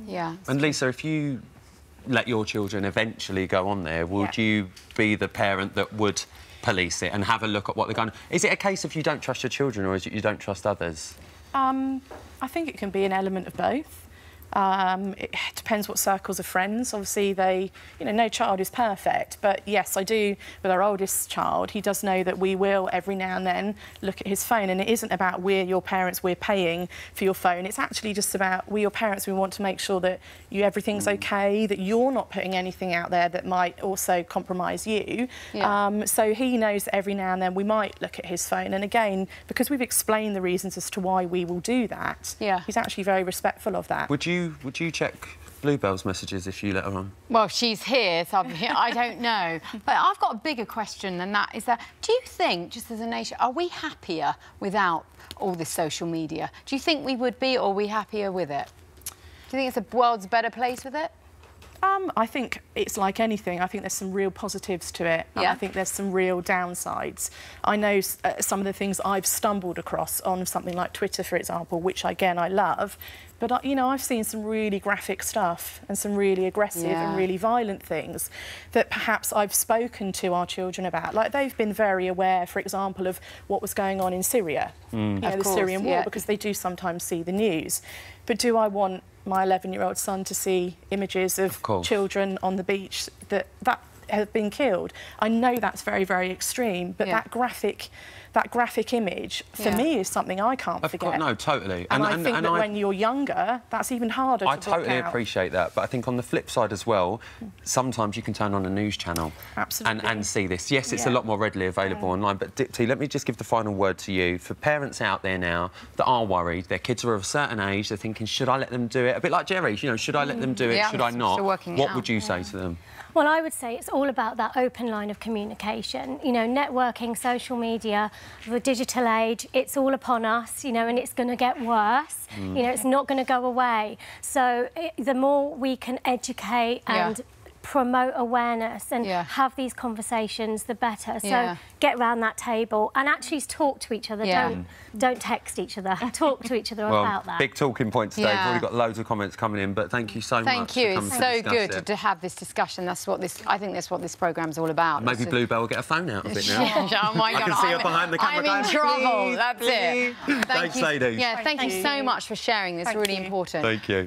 Yeah. And Lisa, if you let your children eventually go on there, would you be the parent that would police it and have a look at what they're going to... Is it a case of you don't trust your children, or is it you don't trust others? I think it can be an element of both. It depends what circles of friends. Obviously, no child is perfect. But yes, I do, with our oldest child, he does know that we will, every now and then, look at his phone. And it isn't about we're your parents, we're paying for your phone. It's actually just about we're your parents, we want to make sure that everything's OK, that you're not putting anything out there that might also compromise you. Yeah. So he knows that every now and then we might look at his phone. And again, because we've explained the reasons as to why we will do that, he's actually very respectful of that. Would you check Bluebell's messages if you let her on? Well, she's here, so I don't know. But I've got a bigger question than that. Do you think, just as a nation, are we happier without all this social media? Do you think we would be, or are we happier with it? Do you think it's the world's better place with it? I think it's like anything. I think there's some real positives to it. And I think there's some real downsides. I know some of the things I've stumbled across on something like Twitter, for example, which, again, I love. But, I've seen some really graphic stuff and some really aggressive and really violent things that perhaps I've spoken to our children about. Like, they've been very aware, for example, of what was going on in Syria, the Syrian war, because they do sometimes see the news. But do I want my 11-year-old son to see images of children on the beach that have been killed? I know that's very, very extreme, but that graphic image, for me, is something I can't forget. No, totally. And I think that when you're younger, that's even harder to I totally appreciate that, but I think on the flip side as well, sometimes you can turn on a news channel and see this. Yes, it's a lot more readily available online, but Dipti, let me just give the final word to you. For parents out there now that are worried, their kids are of a certain age, they're thinking, should I let them do it? A bit like Jerry, should I let them do it, should I not? What would you say to them? Well, I would say it's all about that open line of communication. Networking, social media, the digital age, it's all upon us, and it's going to get worse. It's not going to go away. So the more we can educate and promote awareness and have these conversations, the better. So get round that table and actually talk to each other. Don't text each other. Talk to each other about that. Big talking point today. We've already got loads of comments coming in, but thank you so much. Thank you. It's so good to have this discussion. I think that's what this programme's all about. Maybe Bluebell will get a phone out of it now. Oh my God! I can see her behind the camera. I'm in trouble. That's it. Thanks, ladies. Yeah, thank you so much for sharing this. Really important. Thank you.